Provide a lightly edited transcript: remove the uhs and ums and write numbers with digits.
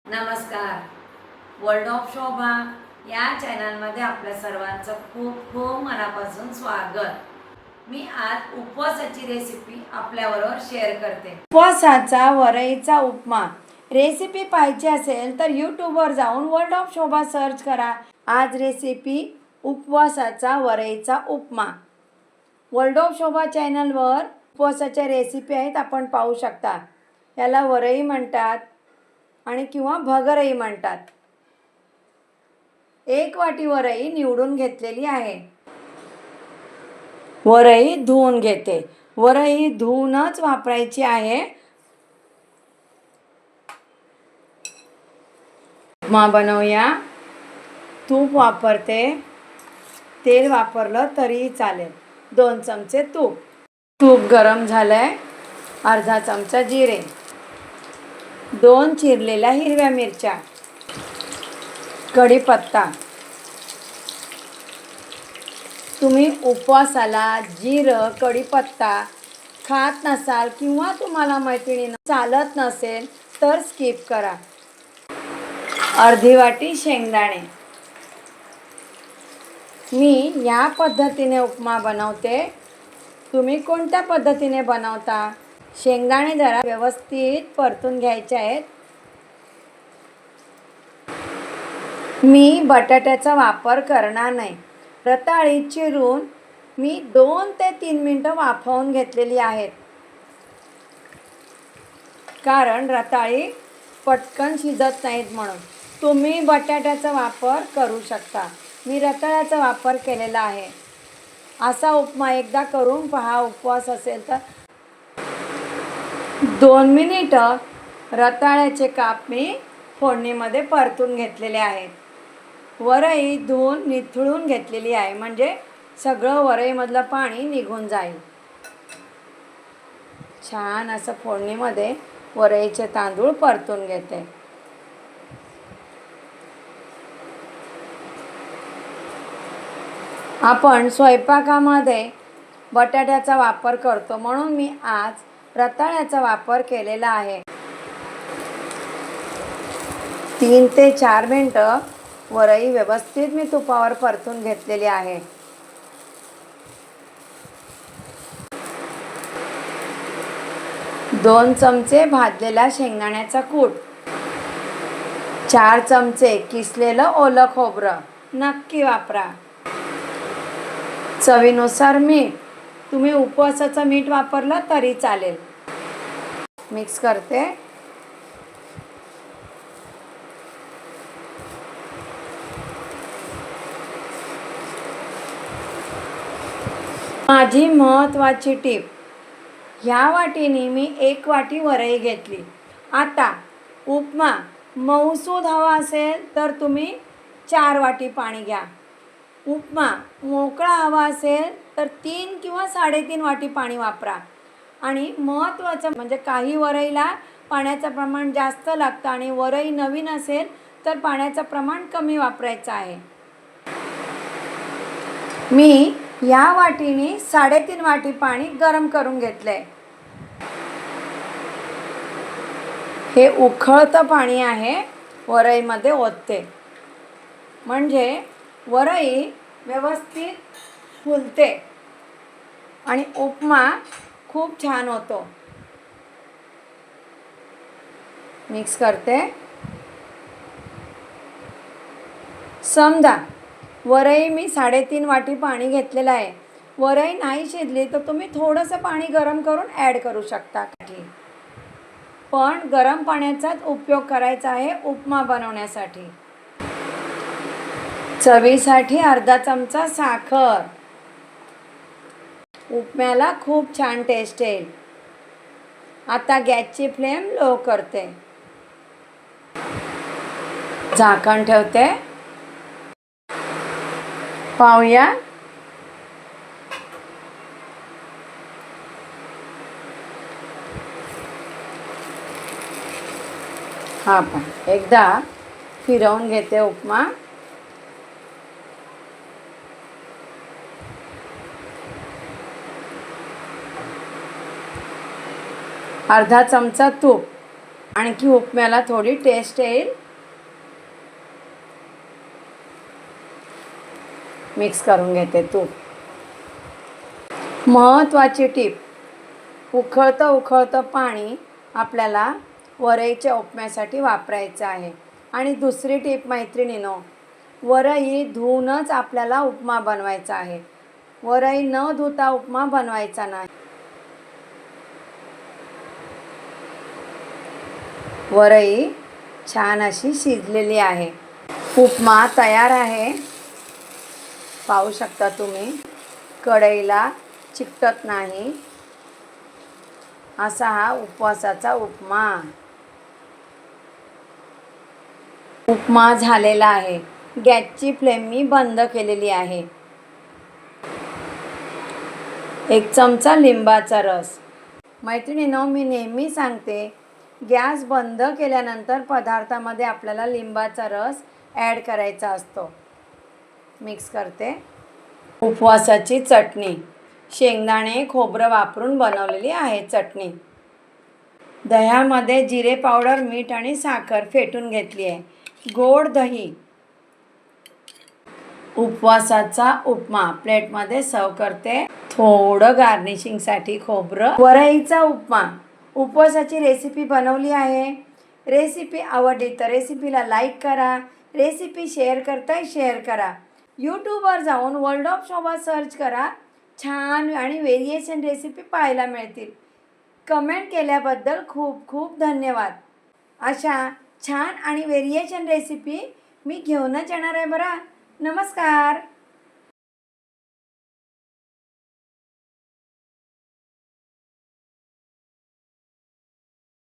नमस्कार. World of शोभा या चॅनलमध्ये आपल्या सर्वांचं खूप खूप मनापासून स्वागत. मी आज उपवासाची रेसिपी आपल्याबरोबर शेअर करते. उपवासाचा वरईचा उपमा रेसिपी पाहिजे असेल तर यूट्यूबवर जाऊन वर्ल्ड ऑफ शोभा सर्च करा. आज रेसिपी उपवासाचा वरईचा उपमा. वर्ल्ड ऑफ शोभा चॅनलवर उपवासाच्या रेसिपी आहेत, आपण पाहू शकता. याला वरई म्हणतात आणि किंवा भगरई म्हणतात. 1 वाटी वरई निवडून घेतलेली आहे. वरई धुवून घेते. वरई धुवूनच वापरायची आहे. उपमा बनवूया. तूप वापरते. तेल वापरलं तरीही चालेल. 2 चमचे तूप. तूप गरम झालंय. अर्धा चमचा जिरे, 2 चिरलेल्या हिरव्या मिरच्या, कढीपत्ता. तुम्ही उपवासाला जिरं कढीपत्ता खात नसाल किंवा तुम्हाला मैत्रिणींना चालत नसेल तर स्किप करा. अर्धी वाटी शेंगदाणे. मी या पद्धतीने उपमा बनवते. तुम्ही कोणत्या पद्धतीने बनवता? शेंगदाणे जरा व्यवस्थित परतून घ्यायचे आहेत. मी बटाट्याचा वापर करणार नाही. रताळी चिरून मी 2 ते 3 मिनिटं वाफवून घेतलेली आहेत, कारण रताळी पटकन शिजत नाहीत म्हणून. तुम्ही बटाट्याचा वापर करू शकता. मी रताळ्याचा वापर केलेला आहे. असा उपमा एकदा करून पहा. उपवास असेल तर 2 मिनिटं रताळ्याचे काप मी फोडणीमध्ये परतून घेतलेले आहेत. वरई धुवून निथळून घेतलेली आहे, म्हणजे सगळं वरईमधलं पाणी निघून जाईल. छान असं फोडणीमध्ये वरईचे तांदूळ परतून घेते. आपण स्वयंपाकामध्ये बटाट्याचा वापर करतो, म्हणून मी आज रताळ्याचा वापर केलेला आहे. 3 ते 4 मिनिटं वरई व्यवस्थित मी तुपावर परतून घेतलेली आहे. दोन चमचे भाजलेला शेंगदाण्याचा कूट, 4 चमचे किसलेलं ओलं खोबरं. नक्की वापरा. चवीनुसार मीठ. तुम्ही उपवासाचं मीठ वापरलं तरी चालेल. मिक्स करते. माझी महत्त्वाची टीप. ह्या वाटीने मी 1 वाटी वरई घेतली. आता उपमा मऊसूद हवा असेल तर तुम्ही 4 वाटी पाणी घ्या. उपमा मोकळा हवा असेल तर 3 किंवा 3.5 वाटी पाणी वापरा. आणि महत्त्वाचं म्हणजे काही वरईला पाण्याचं प्रमाण जास्त लागतं आणि वरई नवीन असेल तर पाण्याचं प्रमाण कमी वापरायचं आहे. मी या वाटीने 3.5 वाटी पाणी गरम करून घेतलंय. हे उकळतं पाणी आहे. वरईमध्ये ओतते, म्हणजे वरई व्यवस्थित फुलते आणि उपमा खूप छान होतो. मिक्स करते. समजा वरई मी 3.5 वाटी पाणी घेतलेलं आहे. वरई नाही शिजली तर तुम्ही थोडंसं पाणी गरम करून ॲड करू शकता. पण गरम पाण्याचाच उपयोग करायचा आहे उपमा बनवण्यासाठी. चवीसाठी अर्धा चमचा साखर. उपम्याला खूप छान टेस्ट येईल. आता गॅसची फ्लेम लो करते. झाकण ठेवते. पाहूया. हा पण एकदा फिरवून घेते उपमा. अर्धा चमचा तूप. आणखी उपम्याला थोडी टेस्ट येईल. मिक्स करून घेते तूप. महत्त्वाची टीप, उकळतं पाणी आपल्याला वरईच्या उपम्यासाठी वापरायचं आहे. आणि दुसरी टीप मैत्रिणींनो, वरई धुवूनच आपल्याला उपमा बनवायचा आहे. वरई न धुता उपमा बनवायचा नाही. वरई छान अशी शिजलेली आहे. उपमा तयार आहे. पाहू शकता तुम्ही, कढईला चिकटत नाही असा हा उपवासाचा उपमा झालेला आहे. गॅसची फ्लेम मी बंद केलेली आहे. 1 चमचा लिंबाचा रस. मैत्रिणींनो, मी नेहमी सांगते, गॅस बंद केल्यानंतर पदार्थामध्ये आपल्याला लिंबाचा रस ॲड करायचा असतो. मिक्स करते. उपवासाची चटणी, शेंगदाणे खोबरं वापरून बनवलेली आहे चटणी. दह्यामध्ये जिरे पावडर, मीठ आणि साखर फेटून घेतली आहे. गोड दही. उपवासाचा उपमा प्लेटमध्ये सर्व करते. थोडं गार्निशिंगसाठी खोबरं. वरईचा उपमा उपवासाची रेसिपी बनवली आहे. रेसिपी आवडली तर रेसिपीला लाईक करा. रेसिपी शेअर करताय शेअर करा. यूट्यूबवर जाऊन वर्ल्ड ऑफ शोभा सर्च करा. छान आणि व्हेरिएशन रेसिपी पाहायला मिळतील. कमेंट केल्याबद्दल खूप खूप धन्यवाद. अशा छान आणि व्हेरिएशन रेसिपी मी घेऊनच येणार आहे बरं. नमस्कार.